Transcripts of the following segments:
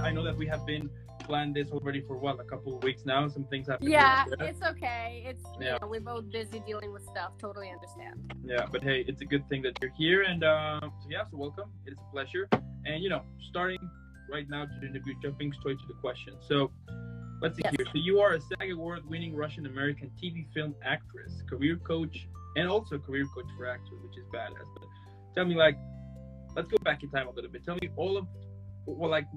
I know that we have been planned this already for a couple of weeks now. Some things have to it's okay. It's you know, we're both busy dealing with stuff. Totally understand. Yeah, but hey, it's a good thing that you're here, and so welcome. It is a pleasure. And starting right now to the interview, jumping straight to the question. So let's see here. So you are a SAG Award-winning Russian-American TV film actress, career coach, and also career coach for actors, which is badass. But tell me, let's go back in time a little bit. Tell me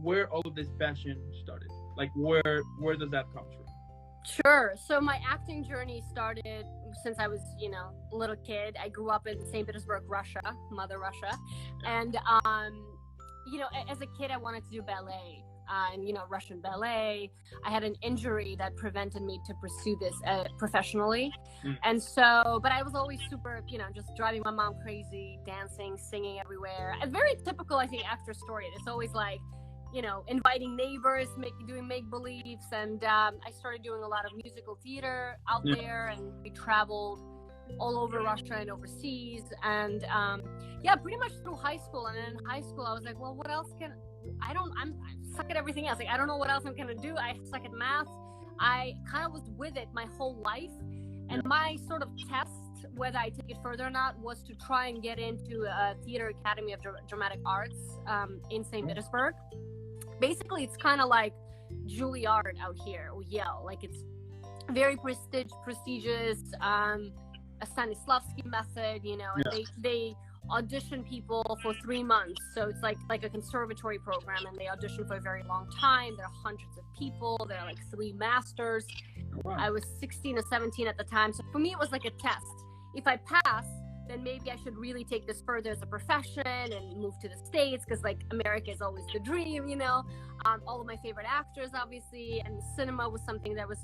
where all of this passion started. Where does that come from? Sure. So my acting journey started since I was, a little kid. I grew up in St. Petersburg, Russia, Mother Russia. And, as a kid, I wanted to do ballet. And Russian ballet. I had an injury that prevented me to pursue this professionally. And so, but I was always super, just driving my mom crazy, dancing, singing everywhere. A very typical, I think, actor story. It's always like, inviting neighbors, doing make-believes. And I started doing a lot of musical theater out there, and we traveled all over Russia and overseas. And pretty much through high school. And then in high school, I was like, well, what else I suck at everything else. I don't know what else I'm gonna do. I suck at math. I kind of was with it my whole life, and my sort of test whether I take it further or not was to try and get into a theater academy of dramatic arts in St. Petersburg. Basically, it's kind of like Juilliard out here, or Yale. It's very prestigious. A Stanislavski method, and they audition people for 3 months. So it's like a conservatory program, and they audition for a very long time. There are hundreds of people. There are 3 masters. Wow. I was 16 or 17 at the time. So for me, it was like a test. If I pass, then maybe I should really take this further as a profession and move to the States, because America is always the dream, all of my favorite actors, obviously, and cinema was something that was,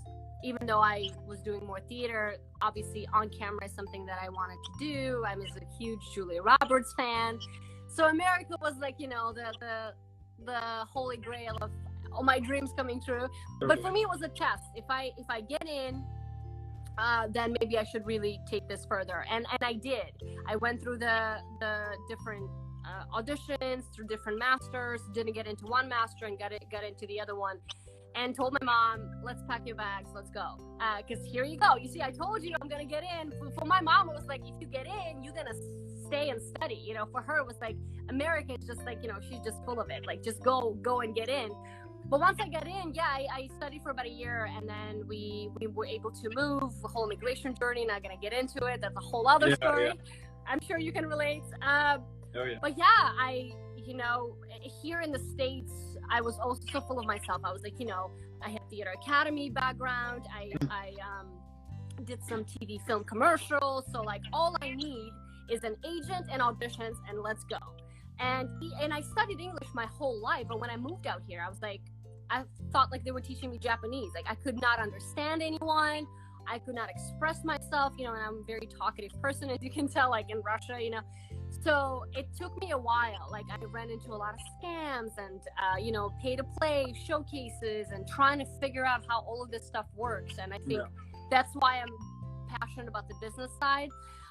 even though I was doing more theater, obviously on camera is something that I wanted to do. I was a huge Julia Roberts fan. So America was the holy grail of all my dreams coming true. But for me, it was a test. If I get in, then maybe I should really take this further. And I did. I went through the different auditions, through different masters, didn't get into one master and got into the other one. And told my mom, let's pack your bags, let's go. Because here you go. You see, I told you I'm going to get in. For my mom, it was like, if you get in, you're going to stay and study. For her, it was like, America is just she's just full of it. Just go and get in. But once I got in, I studied for about a year, and then we were able to move, the whole immigration journey. Not going to get into it. That's a whole other story. Yeah. I'm sure you can relate. But here in the States, I was also so full of myself. I was like, I had theater academy background. I did some TV film commercials. So all I need is an agent and auditions, and let's go. And I studied English my whole life. But when I moved out here, I thought they were teaching me Japanese. I could not understand anyone. I could not express myself, and I'm a very talkative person, as you can tell, in Russia, So it took me a while. I ran into a lot of scams and, pay to play showcases and trying to figure out how all of this stuff works. And I think that's why I'm passionate about the business side.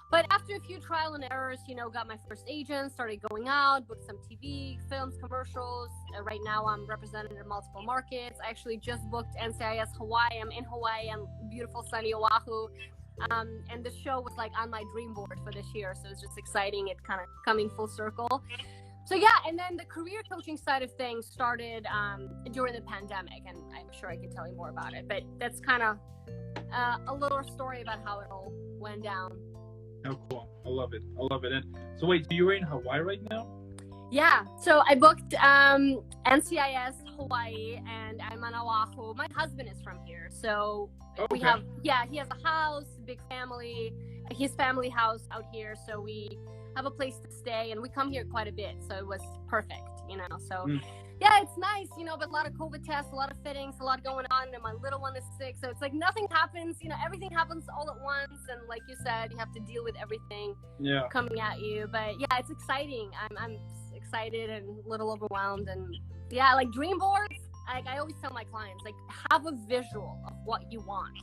But after a few trial and errors, got my first agent, started going out, booked some TV, films, commercials. Right now I'm represented in multiple markets. I actually just booked NCIS Hawaii. I'm in Hawaii. I'm beautiful, sunny Oahu. And the show was on my Dreamboard for this year. So it's just exciting. It kind of coming full circle. So and then the career coaching side of things started during the pandemic. And I'm sure I can tell you more about it. But that's kind of a little story about how it all went down. Oh, cool. I love it. And so wait, so you're in Hawaii right now? Yeah. So I booked NCIS Hawaii, and I'm on Oahu. My husband is from here. So we have, he has a house, big family, his family house out here. So we have a place to stay, and we come here quite a bit. So it was perfect, so it's nice, but a lot of COVID tests, a lot of fittings, a lot going on, and my little one is sick. So it's nothing happens, everything happens all at once. And like you said, you have to deal with everything coming at you. But it's exciting. I'm excited and a little overwhelmed. And Dreamboards, I always tell my clients, have a visual of what you want.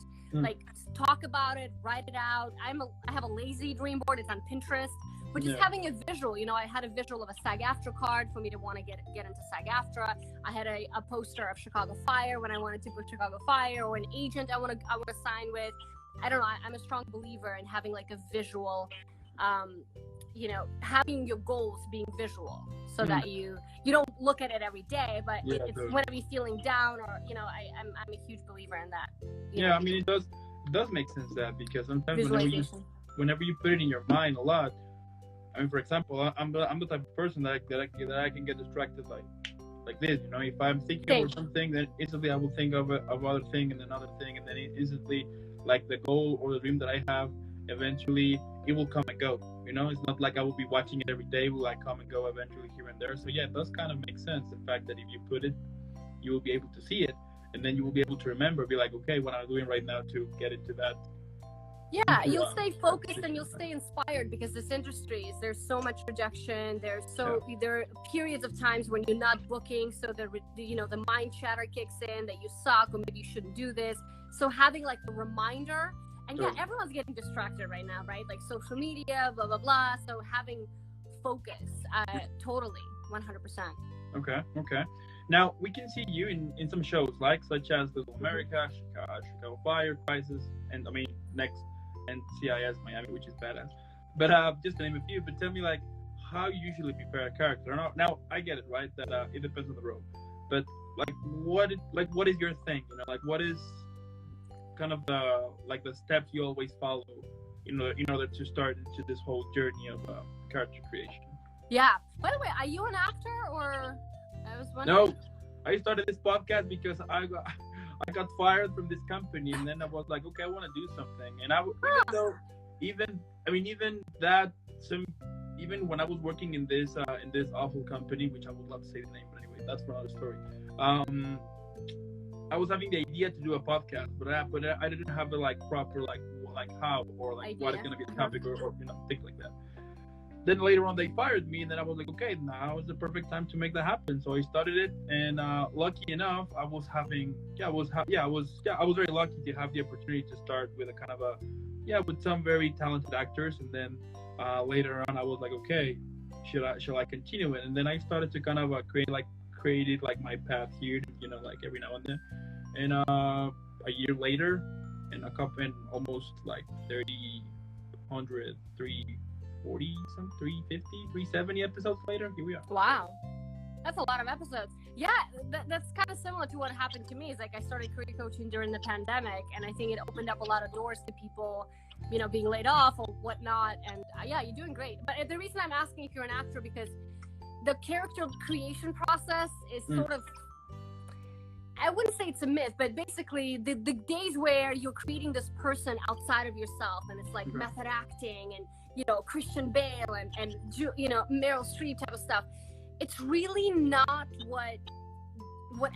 Talk about it, write it out. I have a lazy dream board. It's on Pinterest. but just having a visual, I had a visual of a SAG-AFTRA card for me to want to get into SAG-AFTRA. I had a poster of Chicago Fire when I wanted to book Chicago Fire, or an agent I want to sign with. I don't know. I'm a strong believer in having like a visual, having your goals being visual, so that you don't look at it every day, but it's whenever you're feeling down, or I'm a huge believer in that. I mean, it does make sense, that because sometimes whenever you put it in your mind a lot, I mean, for example, I'm the type of person that I can get distracted like this. If I'm thinking about something, then instantly I will think of other thing and another thing, and then instantly, like the goal or the dream that I have, eventually it will come and go. It's not like I will be watching it every day. It will like come and go eventually here and there. So yeah, it does kind of make sense, the fact that if you put it, you will be able to see it, and then you will be able to remember, be like, okay, what I'm doing right now to get into that. Yeah, you'll stay focused and you'll stay inspired, because this industry there's so much rejection. There are periods of times when you're not booking, so the mind chatter kicks in that you suck, or maybe you shouldn't do this. So having like a reminder, and everyone's getting distracted right now, right? Like social media, blah blah blah. So having focus, totally, 100%. Okay. Now we can see you in some shows, such as Little America, Chicago Fire, Crisis, and Next, and CIS Miami, which is badass. But just to name a few. But tell me, like, how you usually prepare a character. Now I get it, right? That it depends on the role. But what is your thing? What is kind of the steps you always follow in order to start into this whole journey of character creation? Yeah. By the way, are you an actor, or? I was wondering. No, I started this podcast because I got fired from this company, and then I was like, okay, I want to do something. And even when I was working in this awful company, which I would love to say the name, but anyway, that's for another story. I was having the idea to do a podcast, but I didn't have the proper how, or what is going to be the topic, or things like that. Then later on they fired me, and then I was like, okay, now is the perfect time to make that happen. So I started it, and lucky enough, I was very lucky to have the opportunity to start with a kind of with some very talented actors, and then later on I was like, okay, shall I continue it? And then I started to kind of created my path here, every now and then. And a year later, and almost 30, 100, 340, 350, 370 episodes later, here we are. Wow, that's a lot of episodes. Yeah, that's kind of similar to what happened to me. Is I started career coaching during the pandemic, and I think it opened up a lot of doors to people, being laid off or whatnot. And you're doing great. But the reason I'm asking if you're an actor, because the character creation process is sort of, I wouldn't say it's a myth, but basically the days where you're creating this person outside of yourself, and it's like method acting and Christian Bale and Meryl Streep type of stuff. It's really not what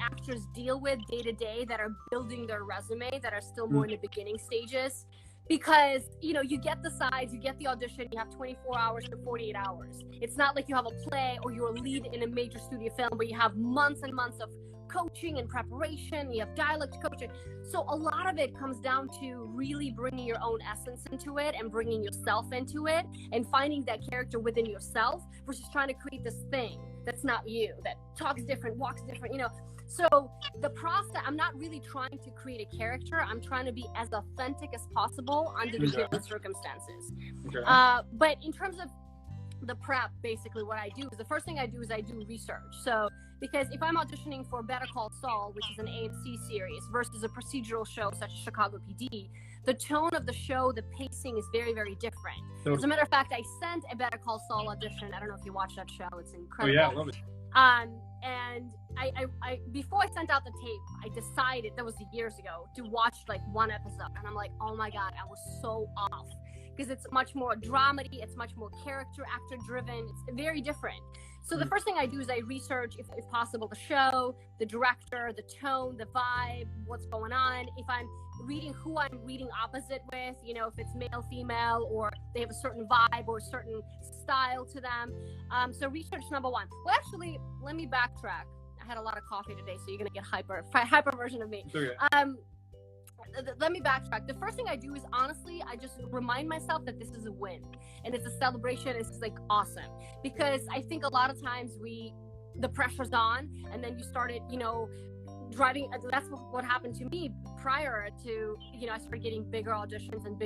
actors deal with day to day, that are building their resume, that are still more in the beginning stages. Because you get the sides, you get the audition, you have 24 hours to 48 hours. It's not like you have a play or you're a lead in a major studio film where you have months and months of coaching and preparation, you have dialect coaching. So a lot of it comes down to really bringing your own essence into it, and bringing yourself into it, and finding that character within yourself, versus trying to create this thing that's not you, that talks different, walks different, So the process, I'm not really trying to create a character. I'm trying to be as authentic as possible under the given circumstances. But in terms of the prep, basically what I do is, the first thing I do is I do research. So because if I'm auditioning for Better Call Saul, which is an AMC series, versus a procedural show such as Chicago PD, the tone of the show, the pacing is very, very different. As a matter of fact, I sent a Better Call Saul audition. I don't know if you watched that show. It's incredible. Oh yeah, I love it. And I before I sent out the tape, I decided, that was years ago, to watch one episode, and I'm like, oh my god, I was so off, because it's much more dramedy, it's much more character actor driven, it's very different. So the first thing I do is I research, if possible, the show, the director, the tone, the vibe, what's going on. If I'm reading who I'm reading opposite with, if it's male, female, or they have a certain vibe or a certain style to them. So research number one. Well, actually, let me backtrack. I had a lot of coffee today, so you're gonna get hyper version of me. Okay. let me backtrack. The first thing I do is, honestly, I just remind myself that this is a win and it's a celebration. It's like awesome, because I think a lot of times the pressure's on, and then you started, driving. That's what happened to me prior to, I started getting bigger auditions, and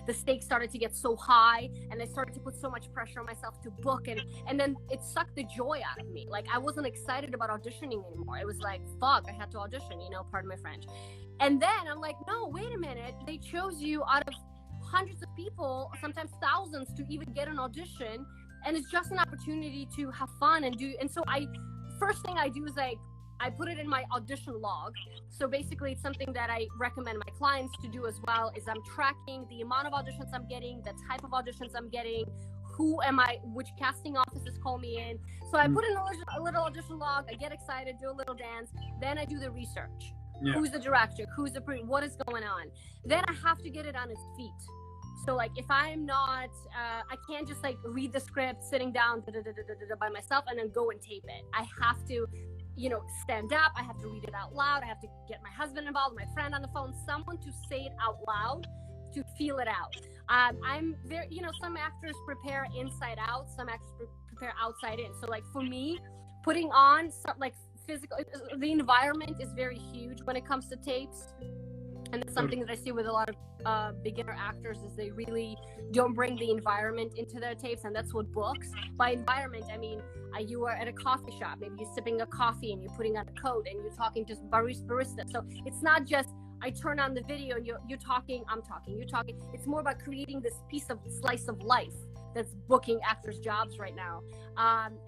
the stakes started to get so high, and I started to put so much pressure on myself to book, and then it sucked the joy out of me. Like, I wasn't excited about auditioning anymore. It was like, fuck, I had to audition, pardon my French. And then I'm like, no, wait a minute, they chose you out of hundreds of people, sometimes thousands, to even get an audition, and it's just an opportunity to have fun and so first thing I do is I put it in my audition log. So basically, it's something that I recommend my clients to do as well, is I'm tracking the amount of auditions I'm getting, the type of auditions I'm getting, which casting offices call me in. So I put in a little audition log, I get excited, do a little dance, then I do the research. Yeah. Who's the director? Who's what is going on? Then I have to get it on its feet. So like, if I'm not, I can't just like read the script sitting down by myself and then go and tape it. I have to, stand up. I have to read it out loud. I have to get my husband involved, my friend on the phone, someone to say it out loud, to feel it out. I'm very, some actors prepare inside out, some actors prepare outside in. So like, for me, putting on physical, the environment is very huge when it comes to tapes. And it's something that I see with a lot of beginner actors, is they really don't bring the environment into their tapes, and that's what books. By environment, I mean, you are at a coffee shop, maybe you're sipping a coffee and you're putting on a coat and you're talking to barista. So it's not just, I turn on the video and you're talking, I'm talking, you're talking. It's more about creating this slice of life that's booking actors' jobs right now.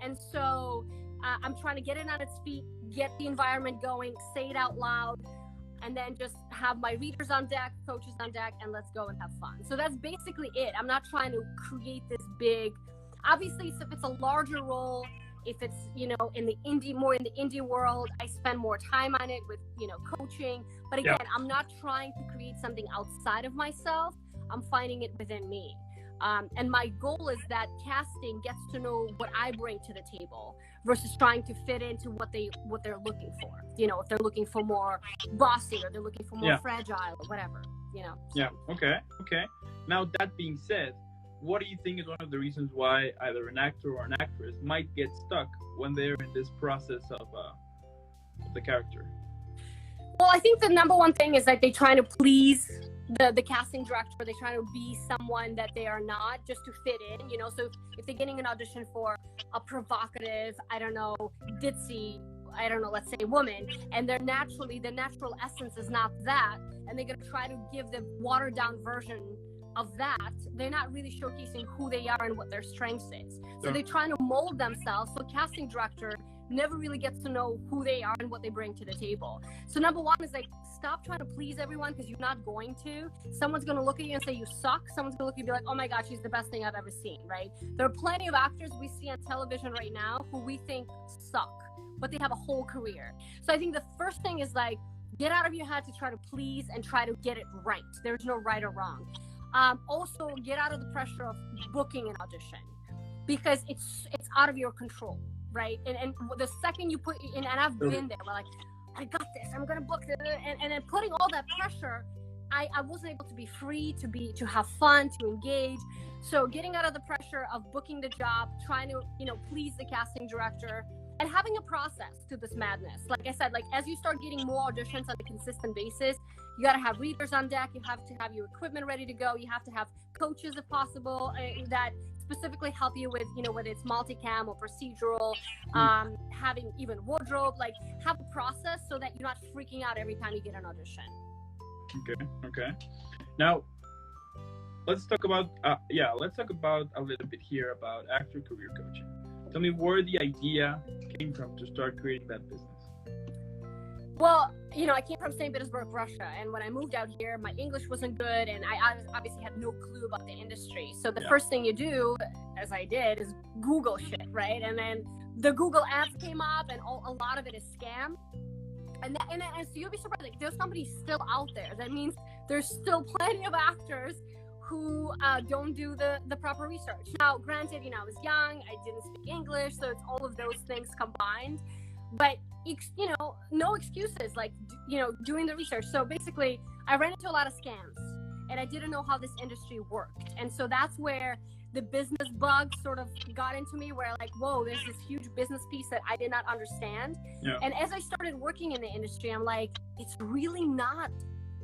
And so I'm trying to get it on its feet, get the environment going, say it out loud, and then just have my readers on deck, coaches on deck, and let's go and have fun. So that's basically it. I'm not trying to create this big, obviously, if it's a larger role, if it's, in the indie world, I spend more time on it with, coaching. But again, yeah. I'm not trying to create something outside of myself. I'm finding it within me. And my goal is that casting gets to know what I bring to the table versus trying to fit into what they're looking for. If they're looking for more bossy, or they're looking for more fragile, or whatever. So. Yeah. Okay. Now, that being said, what do you think is one of the reasons why either an actor or an actress might get stuck when they're in this process of the character? Well, I think the number one thing is that they're trying to please the casting director. They're trying to be someone that they are not, just to fit in, So if they're getting an audition for a provocative, ditzy, let's say woman, and the natural essence is not that, and they're going to try to give the watered down version of that, they're not really showcasing who they are and what their strengths is. So they're trying to mold themselves. So casting director never really gets to know who they are and what they bring to the table. So number one is like, stop trying to please everyone, because you're not going to. Someone's going to look at you and say you suck. Someone's going to look at you and be like, oh my God, she's the best thing I've ever seen, right? There are plenty of actors we see on television right now who we think suck, but they have a whole career. So I think the first thing is like, get out of your head to try to please and try to get it right. There's no right or wrong. Also, get out of the pressure of booking an audition, because it's out of your control, right? And the second you put in, and I've been there, like, I got this, I'm gonna book this, and then putting all that pressure, I wasn't able to be free, to have fun, to engage. So getting out of the pressure of booking the job, trying to please the casting director, and having a process to this madness. Like I said, like, as you start getting more auditions on a consistent basis, you got to have readers on deck. You have to have your equipment ready to go. You have to have coaches, if possible, that specifically help you with, whether it's multicam or procedural, having even wardrobe, like, have a process so that you're not freaking out every time you get an audition. Okay. Now, let's talk about a little bit here about actor career coaching. Tell me where the idea came from to start creating that business. Well, I came from St. Petersburg, Russia, and when I moved out here, my English wasn't good, and I obviously had no clue about the industry. So the first thing you do, as I did, is Google shit, right? And then the Google ads came up, and a lot of it is scam. And so you'll be surprised, like, there's somebody still out there. That means there's still plenty of actors who don't do the proper research. Now, granted, I was young, I didn't speak English, so it's all of those things combined. but no excuses, like, doing the research. So basically I ran into a lot of scams and I didn't know how this industry worked. And so that's where the business bug sort of got into me, where like, whoa, there's this huge business piece that I did not understand. Yeah. And as I started working in the industry, I'm like, it's really not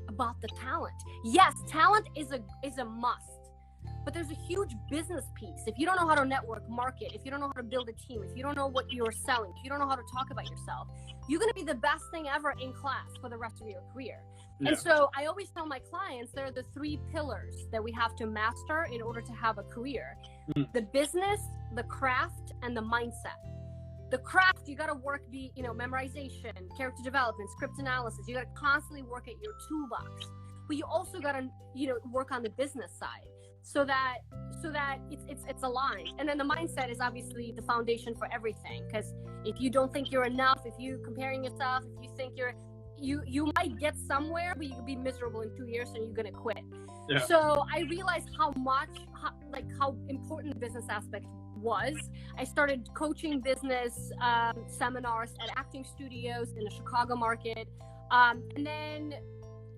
about the talent. Yes, talent is a must, but there's a huge business piece. If you don't know how to network, market, if you don't know how to build a team, if you don't know what you're selling, if you don't know how to talk about yourself, you're going to be the best thing ever in class for the rest of your career. Yeah. And so I always tell my clients, there are the 3 pillars that we have to master in order to have a career. The business, the craft, and the mindset. The craft, you got to work memorization, character development, script analysis. You got to constantly work at your toolbox. But you also got to, work on the business side so that it's aligned. And then the mindset is obviously the foundation for everything. Because if you don't think you're enough, if you're comparing yourself, if you think you might get somewhere, but you could be miserable in 2 years and you're gonna quit. Yeah. So I realized how important the business aspect was. I started coaching business seminars at acting studios in the Chicago market, and then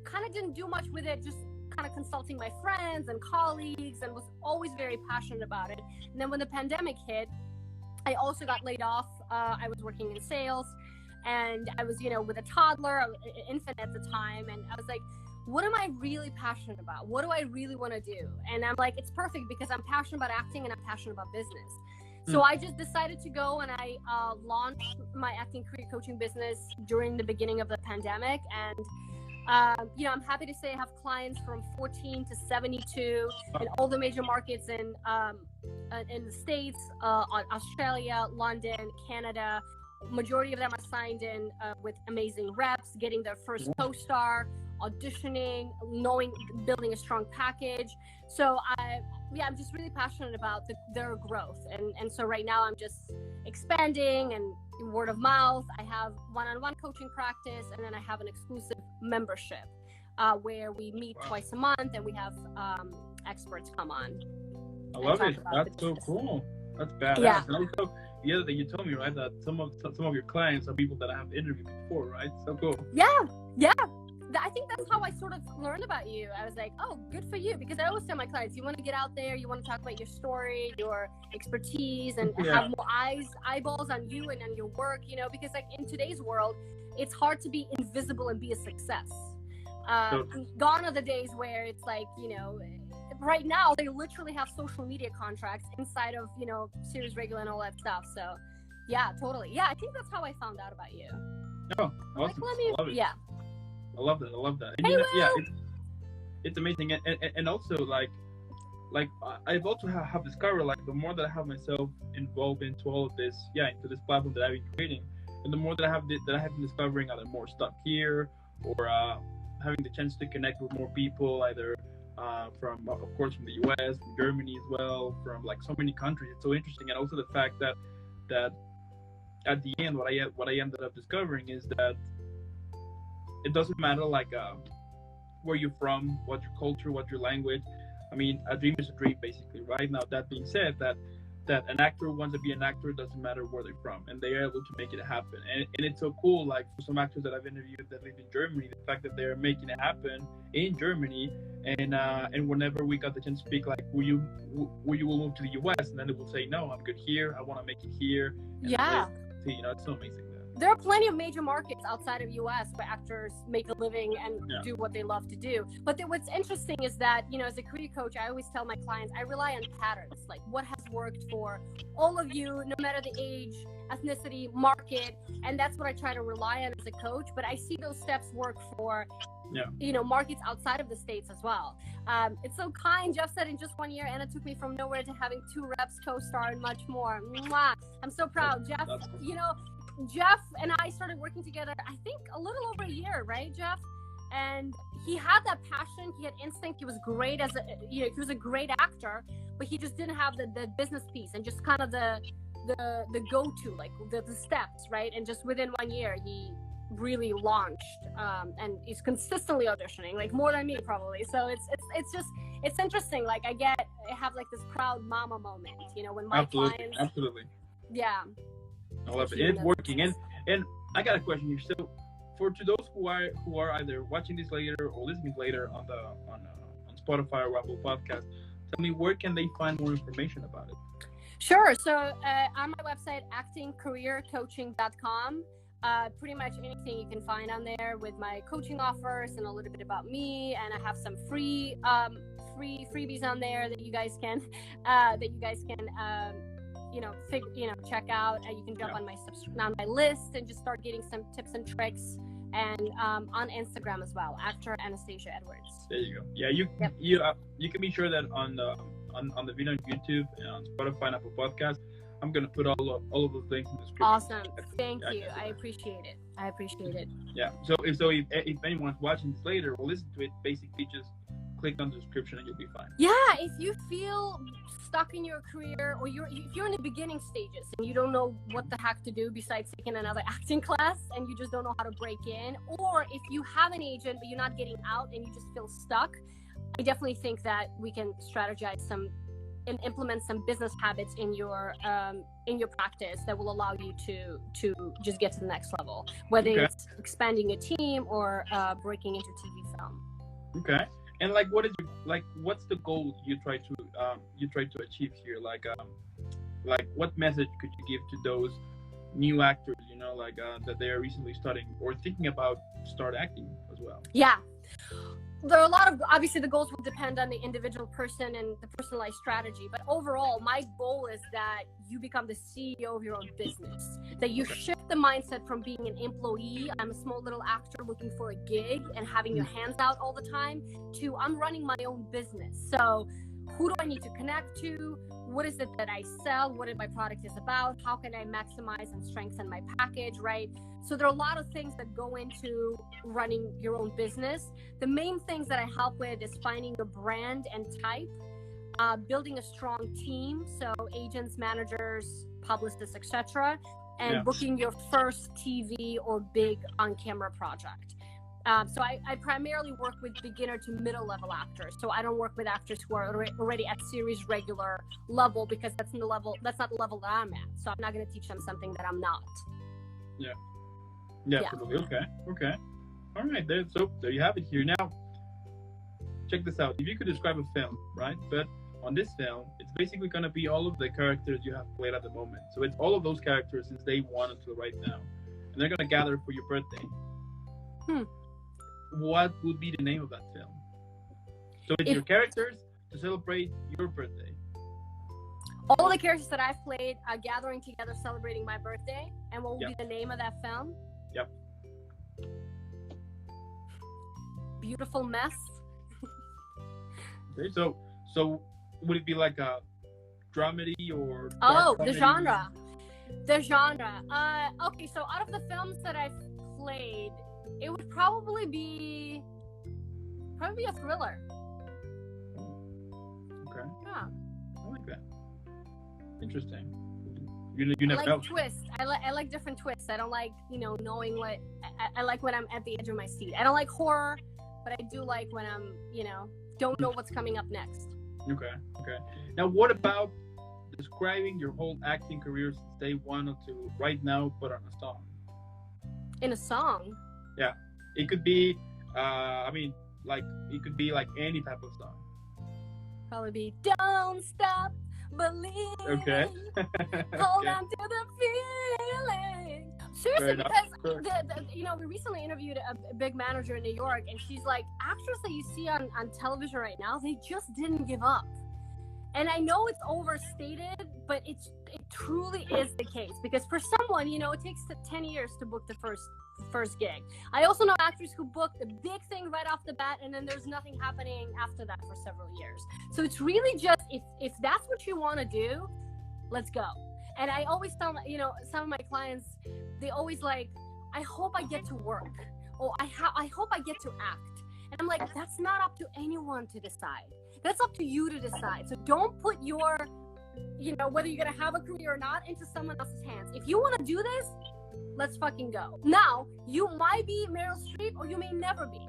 kind of didn't do much with it, just kind of consulting my friends and colleagues, and was always very passionate about it. And then when the pandemic hit, I also got laid off. I was working in sales, and I was, with a toddler, an infant at the time, and I was like, what am I really passionate about? What do I really want to do? And I'm like, it's perfect because I'm passionate about acting and I'm passionate about business. So I just decided to go and I launched my acting career coaching business during the beginning of the pandemic. And I'm happy to say I have clients from 14 to 72 in all the major markets in the States, Australia, London, Canada. Majority of them are signed in with amazing reps, getting their first co-star, auditioning, building a strong package. So I'm just really passionate about their growth. And so right now I'm just expanding and word of mouth. I have one-on-one coaching practice, and then I have an exclusive membership where we meet twice a month and we have experts come on. I love it. That's so cool. That's badass. Yeah. And also, the other thing you told me, right, that some of your clients are people that I have interviewed before, right? So cool. Yeah. I think that's how I sort of learned about you. I was like, oh, good for you. Because I always tell my clients, you want to get out there, you want to talk about your story, your expertise, and have more eyeballs on you and on your work, because like in today's world, it's hard to be invisible and be a success. Gone are the days where it's like, right now they literally have social media contracts inside of, Series Regular and all that stuff. So yeah, totally. Yeah, I think that's how I found out about you. Oh, awesome. I love that. And it's amazing. And also like I've also have discovered, like, the more that I have myself involved into all of this, into this platform that I've been creating, and the more that I have been discovering either more stuff here, or having the chance to connect with more people, either from, of course, from the US, from Germany as well, from like so many countries. It's so interesting. And also the fact that at the end, what I ended up discovering is that it doesn't matter like where you're from, what your culture, what your language. I mean, a dream is a dream, basically, right? Now, that being said, that an actor wants to be an actor, doesn't matter where they're from, and they are able to make it happen. And it's so cool, like, for some actors that I've interviewed that live in Germany, the fact that they're making it happen in Germany, and whenever we got the chance to speak, like, will you move to the US? And then they will say, no, I'm good here, I want to make it here. And it's so amazing. There are plenty of major markets outside of US where actors make a living and do what they love to do. But what's interesting is that, as a career coach, I always tell my clients, I rely on patterns, like what has worked for all of you, no matter the age, ethnicity, market. And that's what I try to rely on as a coach. But I see those steps work for, markets outside of the States as well. It's so kind. Jeff said in just 1 year, Anna took me from nowhere to having 2 reps, co-star, and much more. Mwah. I'm so proud. Jeff, Jeff and I started working together, I think a little over a year, right, Jeff? And he had that passion, he had instinct, he was great he was a great actor, but he just didn't have the business piece and just kind of the go-to, like the steps, right? And just within 1 year, he really launched, and he's consistently auditioning, like more than me probably. So it's interesting. Like I have like this proud mama moment, when my clients. Absolutely. Yeah. I love it. It's working. And And I got a question here. So, for to those who are either watching this later or listening later on on Spotify or Apple Podcast, tell me where can they find more information about it? Sure. So on my website, actingcareercoaching.com, pretty much anything you can find on there with my coaching offers and a little bit about me. And I have some freebies on there that you guys can check out. You can jump on my list and just start getting some tips and tricks. And on Instagram as well, actor Anastasia Edwards. There you go. Yeah, you can be sure that on the video on YouTube and on Spotify and Apple Podcasts, I'm gonna put all of those links in the description. Awesome. Thank you. I appreciate it. Yeah. So if anyone's watching this later or listen to it, basically just click on the description and you'll be fine. Yeah. If you feel stuck in your career or if you're in the beginning stages and you don't know what the heck to do besides taking another acting class and you just don't know how to break in, or if you have an agent but you're not getting out and you just feel stuck, I definitely think that we can strategize and implement some business habits in your practice that will allow you to just get to the next level, whether it's expanding a team or breaking into TV film. Okay. And what's the goal you try to achieve here? Like what message could you give to those new actors, that they are recently starting or thinking about start acting as well? Yeah. There are a lot of, obviously the goals will depend on the individual person and the personalized strategy, but overall my goal is that you become the CEO of your own business, that you shift the mindset from being an employee, I'm a small little actor looking for a gig and having your hands out all the time, to I'm running my own business. So who do I need to connect to? What is it that I sell? What my product is about? How can I maximize and strengthen my package, right? So there are a lot of things that go into running your own business. The main things that I help with is finding a brand and type, building a strong team, so agents, managers, publicists, etc., and booking your first TV or big on-camera project. So I primarily work with beginner to middle level actors. So I don't work with actors who are already at series regular level, because that's not the level that I'm at. So I'm not going to teach them something that I'm not. Yeah, absolutely. Okay. All right. There you have it here. Now, check this out. If you could describe a film, right? But on this film, it's basically going to be all of the characters you have played at the moment. So it's all of those characters since day one until right now. And they're going to gather for your birthday. What would be the name of that film? So it's your characters to celebrate your birthday. All the characters that I've played are gathering together celebrating my birthday. And what would be the name of that film? Yep. Beautiful Mess. Okay, so would it be like a dramedy or the genre? Okay, so out of the films that I've played, it would probably be a thriller. Okay. Yeah. I like that. Interesting. You never like twists. I like different twists. I don't like, knowing what I like when I'm at the edge of my seat. I don't like horror, but I do like when I'm, don't know what's coming up next. Okay. Now, what about describing your whole acting career since day one until right now, but on a song? In a song? Yeah. It could be, it could be like any type of song. Probably be Don't Stop Believing. Okay. Hold on to the feeling. Seriously, because we recently interviewed a big manager in New York, and she's like, actors that you see on television right now, they just didn't give up. And I know it's overstated, but it truly is the case, because for someone, it takes 10 years to book the first gig. I also know actors who book the big thing right off the bat, and then there's nothing happening after that for several years. So it's really just, if that's what you want to do, let's go. And I always tell, some of my clients, they always like, I hope I get to work, or I hope I get to act. And I'm like, that's not up to anyone to decide. That's up to you to decide. So don't put your, whether you're going to have a career or not, into someone else's hands. If you want to do this, let's fucking go. Now, you might be Meryl Streep, or you may never be.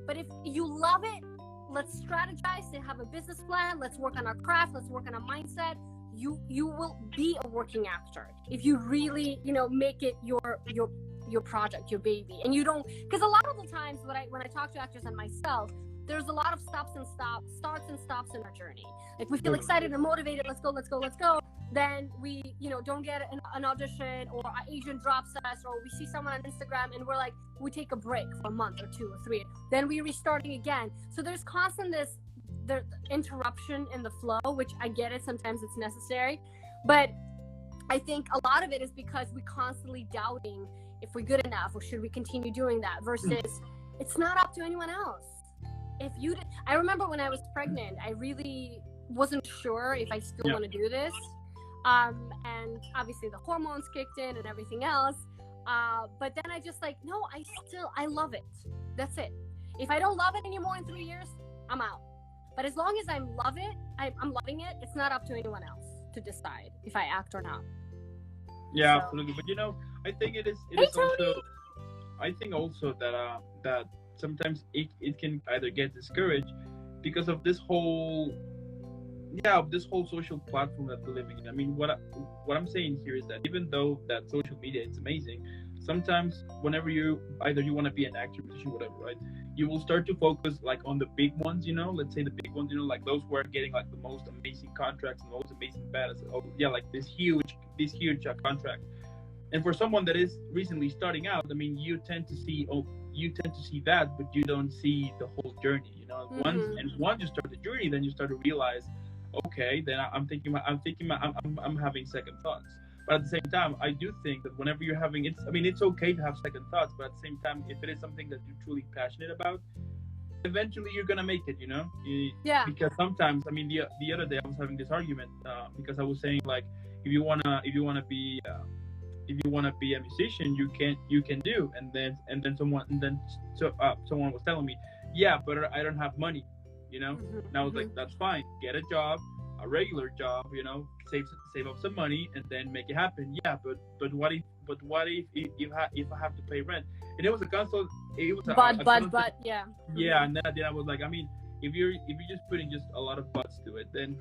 But if you love it, let's strategize and have a business plan. Let's work on our craft. Let's work on our mindset. you will be a working actor if you really, you know, make it your project, your baby. And you don't, because a lot of the times when I talk to actors and myself, there's a lot of starts and stops in our journey. Like we feel excited and motivated, let's go. Then we, you know, don't get an audition, or our agent drops us, or we see someone on Instagram and we're like, we take a break for a month or 2 or 3. Then we're restarting again. So there's constant the interruption in the flow, which I get it. Sometimes it's necessary. But I think a lot of it is because we constantly doubting if we're good enough, or should we continue doing that, versus it's not up to anyone else. I remember when I was pregnant, I really wasn't sure if I still want to do this. And obviously the hormones kicked in and everything else. But then I just like, no, I love it. That's it. If I don't love it anymore in 3 years, I'm out. But as long as I'm loving it, it's not up to anyone else to decide if I act or not. Yeah, So. absolutely. But you know, I think it is Hey, also, I think also that sometimes it can either get discouraged because of this whole social platform that we're living in. I mean, what I'm saying here is that even though that social media is amazing, sometimes whenever you want to be an actor, musician, whatever, right, you will start to focus like on the big ones, you know, let's say the big ones, you know, like those who are getting like the most amazing contracts and the most amazing battles. Oh yeah, like this huge contract. And for someone that is recently starting out, I mean, you tend to see that, but you don't see the whole journey, you know. Once you start the journey, then you start to realize, okay, then I'm having second thoughts. But at the same time, I do think that whenever you're having it's okay to have second thoughts, but at the same time, if it is something that you're truly passionate about, eventually you're gonna make it, you know. Because sometimes, I mean, the other day I was having this argument because I was saying, like, if you wanna be a musician, you can do, and then someone was telling me, yeah, but I don't have money, you know. And I was like, that's fine, get a job, a regular job, you know, save up some money and then make it happen. Yeah, but what if I have to pay rent? And it was a constant. It was but yeah. Yeah, and then I was like, I mean, if you're just putting just a lot of buts to it, then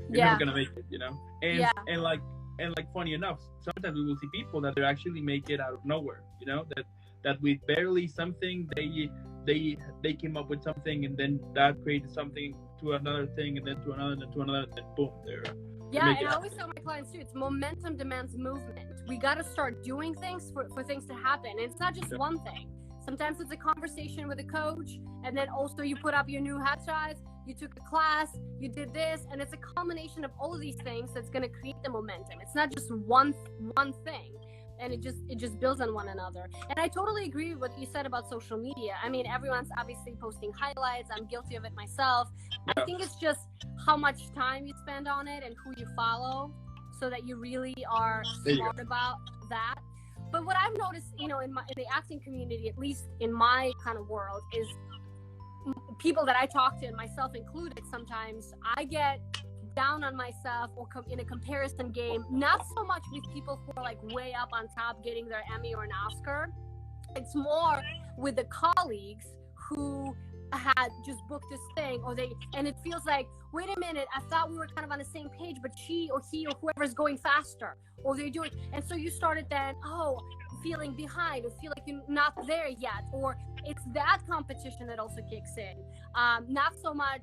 you're never gonna make it, you know. And like funny enough, sometimes we will see people that they actually make it out of nowhere, you know, that with barely something they came up with something, and then that created something to another thing, and then to another, and to another, and then boom, they're and I always tell my clients too, it's momentum demands movement. We got to start doing things for things to happen. And it's not just one thing. Sometimes it's a conversation with a coach, and then also you put up your new headshots, you took a class, you did this, and it's a combination of all of these things that's going to create the momentum. It's not just one thing, and it just builds on one another. And I totally agree with what you said about social media. I mean, everyone's obviously posting highlights. I'm guilty of it myself. I think it's just how much time you spend on it and who you follow, so that you really are smart about that. But what I've noticed, you know, in the acting community, at least in my kind of world, is people that I talk to, and myself included, sometimes I get down on myself or in a comparison game, not so much with people who are like way up on top getting their Emmy or an Oscar. It's more with the colleagues who had just booked this thing, and it feels like, wait a minute, I thought we were kind of on the same page, but she or he or whoever is going faster, or they're doing, and so you started then feeling behind, or feel like you're not there yet, or it's that competition that also kicks in. Not so much,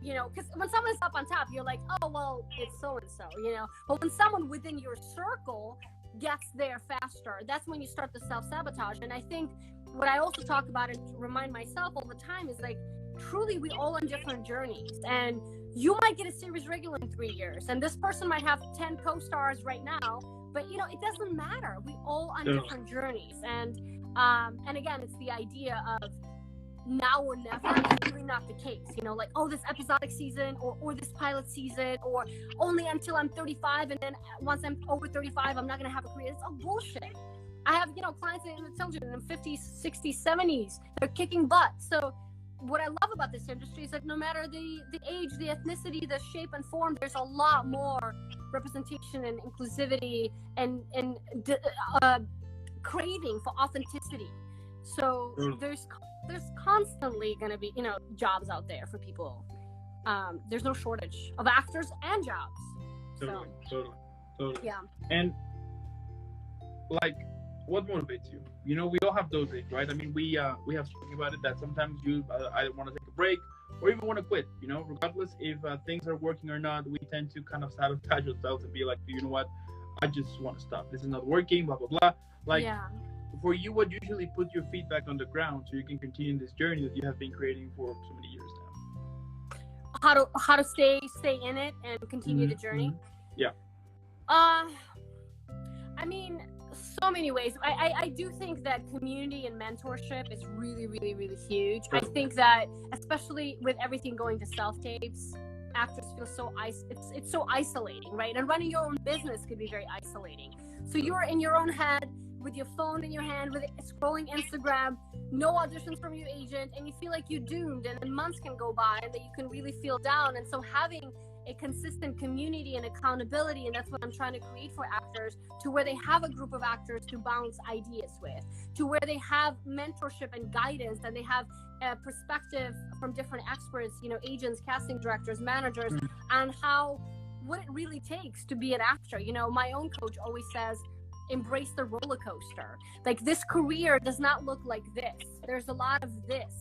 you know, because when someone's up on top, you're like, oh well, it's so and so, you know. But when someone within your circle gets there faster, that's when you start the self-sabotage. And I think what I also talk about and remind myself all the time is, like, truly we all on different journeys, and you might get a series regular in 3 years, and this person might have 10 co-stars right now, but you know, it doesn't matter. We all on different journeys. And again, it's the idea of now or never is really not the case, you know, like, oh, this episodic season or this pilot season, or only until I'm 35, and then once I'm over 35 I'm not gonna have a career. It's all bullshit. I have, you know, clients in the 50s, 60s, 70s, they're kicking butt. So what I love about this industry is that no matter the age, the ethnicity, the shape and form, there's a lot more representation and inclusivity and craving for authenticity. So there's constantly going to be, you know, jobs out there for people. There's no shortage of actors and jobs. Totally, totally, totally. Yeah. And like, what motivates you? You know, we all have those days, right? I mean, we have spoken about it that sometimes you either want to take a break or even want to quit. You know, regardless if things are working or not, we tend to kind of sabotage ourselves and be like, you know what, I just want to stop. This is not working. Blah blah blah. Like, yeah. for you, what usually put your feet back on the ground so you can continue this journey that you have been creating for so many years now? How to stay in it and continue the journey. Yeah. I mean, so many ways. I do think that community and mentorship is really, really, really huge. I think that, especially with everything going to self-tapes, actors feel so it's so isolating, right? And running your own business could be very isolating. So you're in your own head with your phone in your hand, with scrolling Instagram, no auditions from your agent, and you feel like you're doomed, and then months can go by and that you can really feel down. And so having a consistent community and accountability, and that's what I'm trying to create for actors, to where they have a group of actors to bounce ideas with, to where they have mentorship and guidance, and they have a perspective from different experts, you know, agents, casting directors, managers, and what it really takes to be an actor. You know, my own coach always says, embrace the roller coaster. Like, this career does not look like this. There's a lot of this.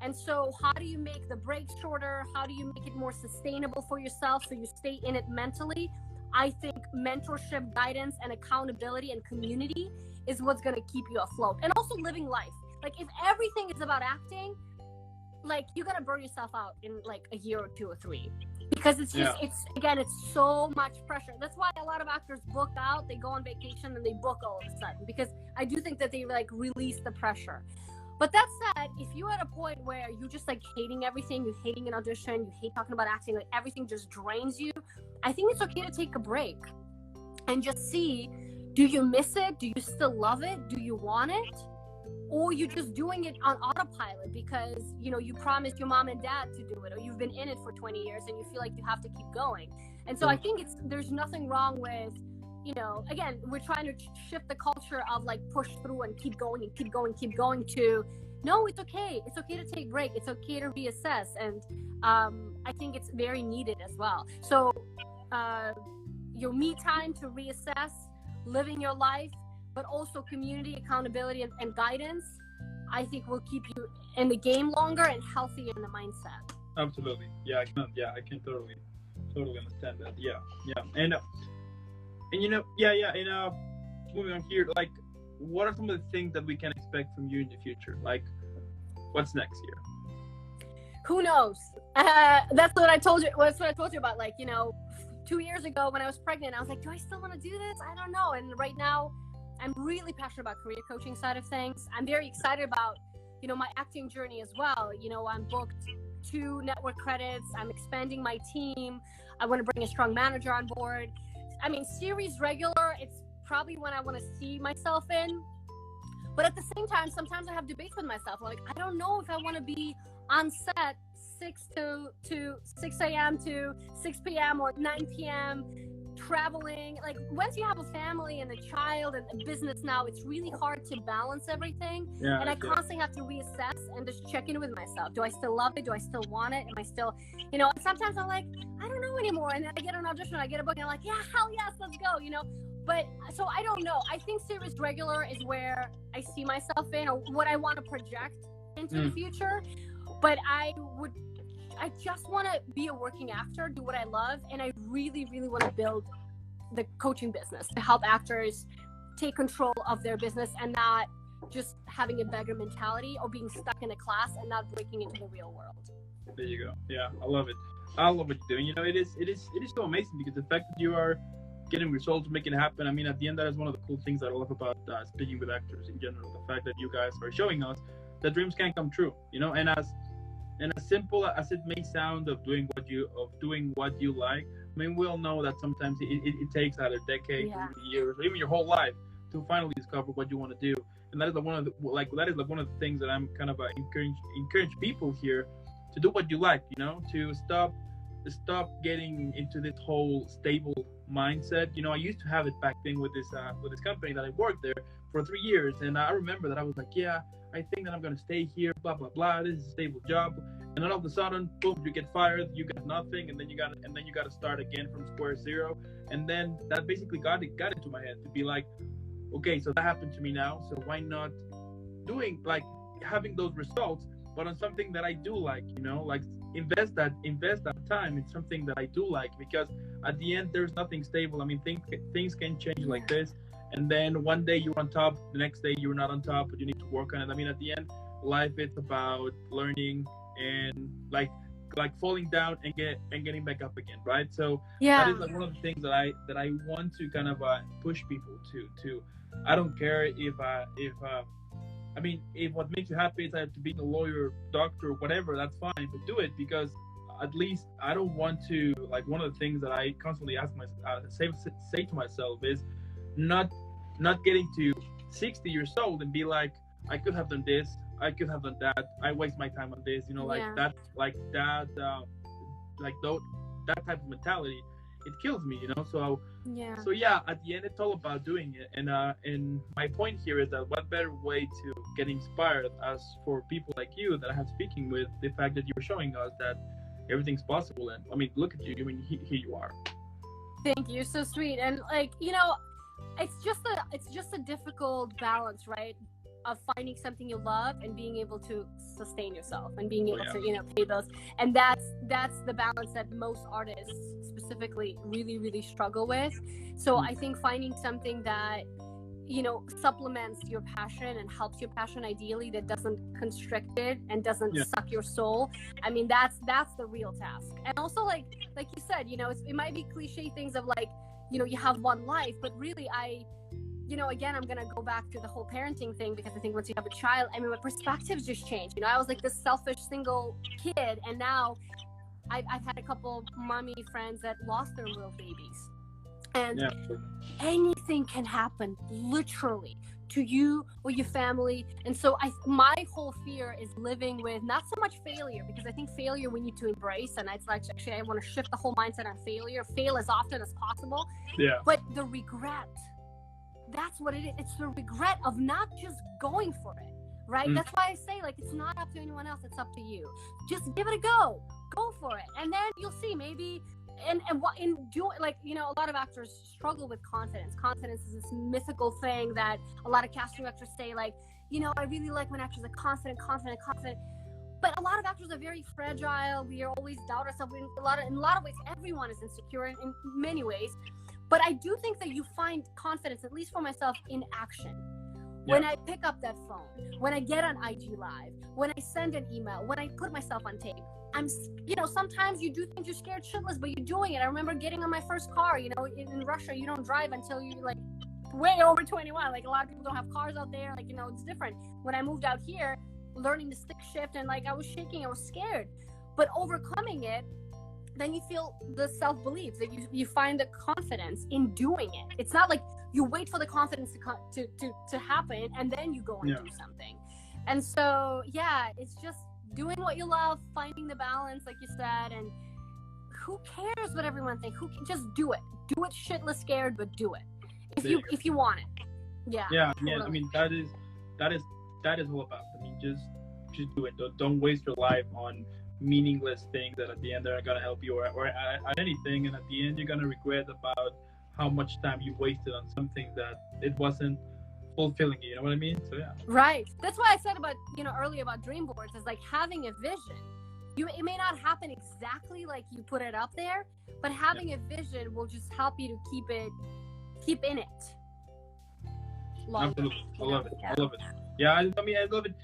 And so how do you make the breaks shorter? How do you make it more sustainable for yourself so you stay in it mentally? I think mentorship, guidance, and accountability and community is what's going to keep you afloat. And also living life. Like, if everything is about acting, like, you're going to burn yourself out in like a year or 2 or 3. Because it's just, it's so much pressure. That's why a lot of actors book out, they go on vacation, and they book all of a sudden. Because I do think that they like release the pressure. But that said, if you're at a point where you're just like hating everything, you're hating an audition, you hate talking about acting, like everything just drains you, I think it's okay to take a break and just see, do you miss it? Do you still love it? Do you want it? Or you're just doing it on autopilot because, you know, you promised your mom and dad to do it, or you've been in it for 20 years and you feel like you have to keep going. And so I think there's nothing wrong with, you know, again, we're trying to shift the culture of like push through and keep going and keep going to, no, it's okay. It's okay to take a break. It's okay to reassess. And I think it's very needed as well. So your me time to reassess, living your life, but also community, accountability, and guidance, I think will keep you in the game longer and healthier in the mindset. Absolutely. Yeah, I can totally understand that. Yeah. And you know, and moving on here, like, what are some of the things that we can expect from you in the future? Like, what's next year? Who knows? That's what I told you. That's what I told you about. Like, you know, 2 years ago when I was pregnant, I was like, do I still want to do this? I don't know. And right now, I'm really passionate about career coaching side of things. I'm very excited about, you know, my acting journey as well. You know, I'm booked 2 network credits. I'm expanding my team. I want to bring a strong manager on board. I mean, series regular, it's probably when I want to see myself in. But at the same time, sometimes I have debates with myself. Like, I don't know if I want to be on set 6 a.m. to 6 p.m. or 9 p.m. traveling. Like, once you have a family and a child and a business now, it's really hard to balance everything. Yeah, and I constantly have to reassess and just check in with myself. Do I still love it? Do I still want it? Am I still, you know, and sometimes I'm like, I don't know anymore. And then I get an audition, I get a book, and I'm like, yeah, hell yes, let's go, you know. But so I don't know. I think series regular is where I see myself in, or what I want to project into the future. But I just want to be a working actor, do what I love, and I really, really want to build the coaching business to help actors take control of their business and not just having a beggar mentality or being stuck in a class and not breaking into the real world. There you go. Yeah, I love it. I love what you're doing. You know, it is so amazing because the fact that you are getting results, making it happen. I mean, at the end, that is one of the cool things that I love about speaking with actors in general. The fact that you guys are showing us that dreams can come true. You know, and as simple as it may sound of doing what you like, I mean, we all know that sometimes it takes either decades, years, or even your whole life to finally discover what you want to do. And that is one of the things that I'm kind of encourage people here to do what you like. You know, to stop getting into this whole stable mindset. You know, I used to have it back then with this company that I worked there for 3 years, and I remember that I was like, yeah, I think that I'm gonna stay here, blah blah blah. This is a stable job, and then all of a sudden, boom, you get fired, you got nothing, and then you got to start again from square zero. And then that basically got into my head to be like, okay, so that happened to me now, so why not doing like having those results, but on something that I do like, like invest that time in something that I do like, because at the end there's nothing stable. I mean, things can change like this, and then one day you're on top, the next day you're not on top, but you need to work on it. I mean, at the end, life is about learning and like falling down and getting back up again, right? So that is like one of the things that I want to kind of push people to. I don't care if what makes you happy is to be a lawyer, doctor, whatever, that's fine, but do it, because at least I don't want to, like, one of the things that I constantly ask say to myself is not getting to 60 years old and be like, I could have done this, I could have done that, I waste my time on this, that type of mentality, it kills me, so at the end it's all about doing it. And my point here is that what better way to get inspired as for people like you that I have speaking with, the fact that you're showing us that everything's possible. And I mean, look at you, I mean, here you are. Thank you, so sweet. And like, it's just a difficult balance, right, of finding something you love and being able to sustain yourself and being able to pay those. And that's the balance that most artists specifically really, really struggle with. So I think finding something that supplements your passion and helps your passion, ideally, that doesn't constrict it and doesn't suck your soul. I mean, that's the real task. And also, like you said, it might be cliche things of like, you have one life, but really again, I'm going to go back to the whole parenting thing, because I think once you have a child, I mean, my perspectives just change. I was like this selfish single kid, and now I've had a couple mommy friends that lost their little babies. And anything can happen, literally, to you or your family. And so my whole fear is living with not so much failure, because I think failure we need to embrace. And it's like, actually, I want to shift the whole mindset on failure. Fail as often as possible. Yeah. But the regret, that's what it is. It's the regret of not just going for it, right? That's why I say, like, it's not up to anyone else. It's up to you. Just give it a go. Go for it. And then you'll see, maybe, and what in doing, like, a lot of actors struggle with confidence. Confidence is this mythical thing that a lot of casting directors say, like, I really like when actors are confident. But a lot of actors are very fragile. We are always doubt ourselves. In a lot of ways, everyone is insecure in many ways. But I do think that you find confidence, at least for myself, in action. When I pick up that phone, when I get on IG Live, when I send an email, when I put myself on tape, sometimes you do things you're scared shitless, but you're doing it. I remember getting on my first car, in Russia, you don't drive until you're like way over 21. Like, a lot of people don't have cars out there. Like, it's different. When I moved out here, learning to stick shift, and like, I was shaking, I was scared, but overcoming it, then you feel the self-belief, that you find the confidence in doing it. It's not like you wait for the confidence to happen and then you go and do something. And so, it's just doing what you love, finding the balance, like you said, and who cares what everyone thinks? Just do it. Do it shitless scared, but do it. If you want it. Yeah. Totally. I mean, that is all about. I mean, just do it. Don't waste your life on meaningless things that at the end they're gonna help you or at anything, and at the end you're gonna regret about how much time you wasted on something that it wasn't fulfilling you. You know what I mean? So right. That's why I said about earlier about Dreamboards, is like having a vision. It may not happen exactly like you put it up there, but having a vision will just help you to keep in it. Absolutely. I love it. Yeah, I mean, I love it.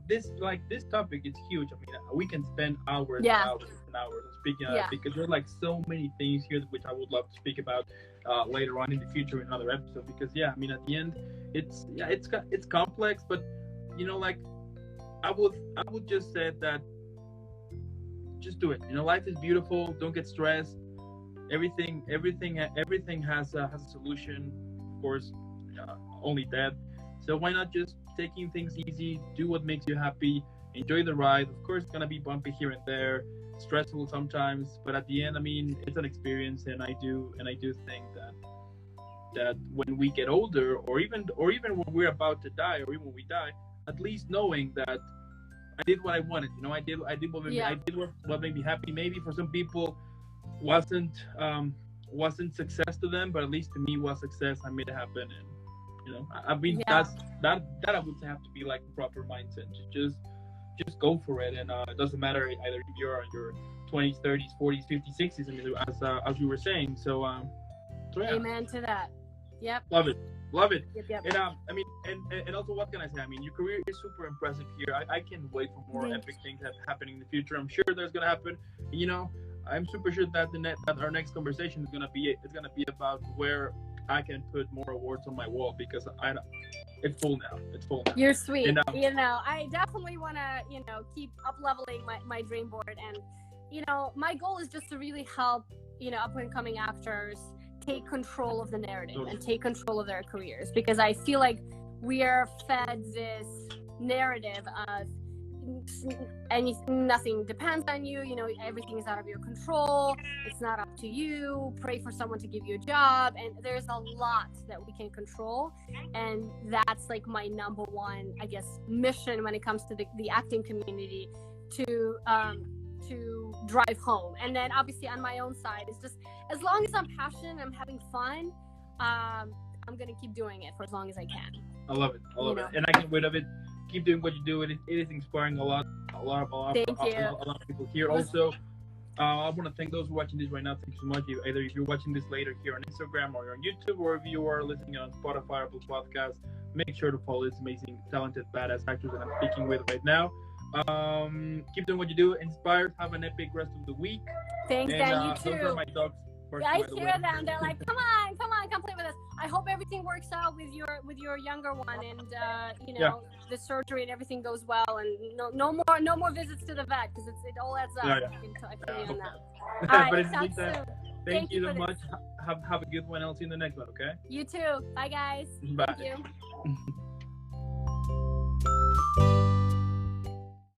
This topic is huge. I mean, we can spend hours and hours and hours speaking of it, because there are like so many things here which I would love to speak about later on in the future in another episode. Because I mean, at the end, it's complex, but like I would just say that just do it. Life is beautiful. Don't get stressed. Everything has a solution. Of course, only death. So why not just taking things easy, do what makes you happy, enjoy the ride. Of course, it's gonna be bumpy here and there, stressful sometimes, but at the end, I mean, it's an experience, and I do think that when we get older, or even when we're about to die, or even when we die, at least knowing that I did what I wanted. You know, I did what made me, I did what made me happy. Maybe for some people wasn't success to them, but at least to me was success. I made it happen, and you know, I mean, that I would have to be like a proper mindset. Just go for it, and it doesn't matter either if you're in your 20s, 30s, 40s, 50s, 60s. I mean, as you were saying. So yeah. Amen to that. Yep. Love it. Yep. And I mean, and also, what can I say? I mean, your career is super impressive here. I can't wait for more epic things happening in the future. I'm sure there's gonna happen. You know, I'm super sure that that our next conversation is gonna be about where I can put more awards on my wall, because it's full now. You're sweet. And, you know, I definitely want to, you know, keep up leveling my dream board, and you know, my goal is just to really help, you know, up and coming actors take control of the narrative and take control of their careers, because I feel like we are fed this narrative of nothing depends on you, you know, everything is out of your control, it's not up to you, pray for someone to give you a job, and there's a lot that we can control, and that's like my number one, I guess, mission when it comes to the acting community, to drive home. And then obviously on my own side, it's just, as long as I'm passionate and I'm having fun, I'm gonna keep doing it for as long as I can. I love it, and I can't wait of it. Keep doing what you do. It is inspiring a lot of people here. Also, I want to thank those who are watching this right now. Thank you so much. Either if you're watching this later here on Instagram, or you're on YouTube, or if you are listening on Spotify or Apple Podcasts, make sure to follow this amazing, talented, badass actors that I'm speaking with right now. Keep doing what you do. Inspired. Have an epic rest of the week. Thanks, Dan. You too. Those are my dogs. I hear them. They're like, come on, come play with us. I hope everything works out with your younger one, and you know, the surgery and everything goes well, and no more visits to the vet, because it all adds up. I feel you on that. All right, sounds soon. Thank you so much. Have a good one. I'll see you in the next one. Okay. You too. Bye, guys. Bye. Thank you.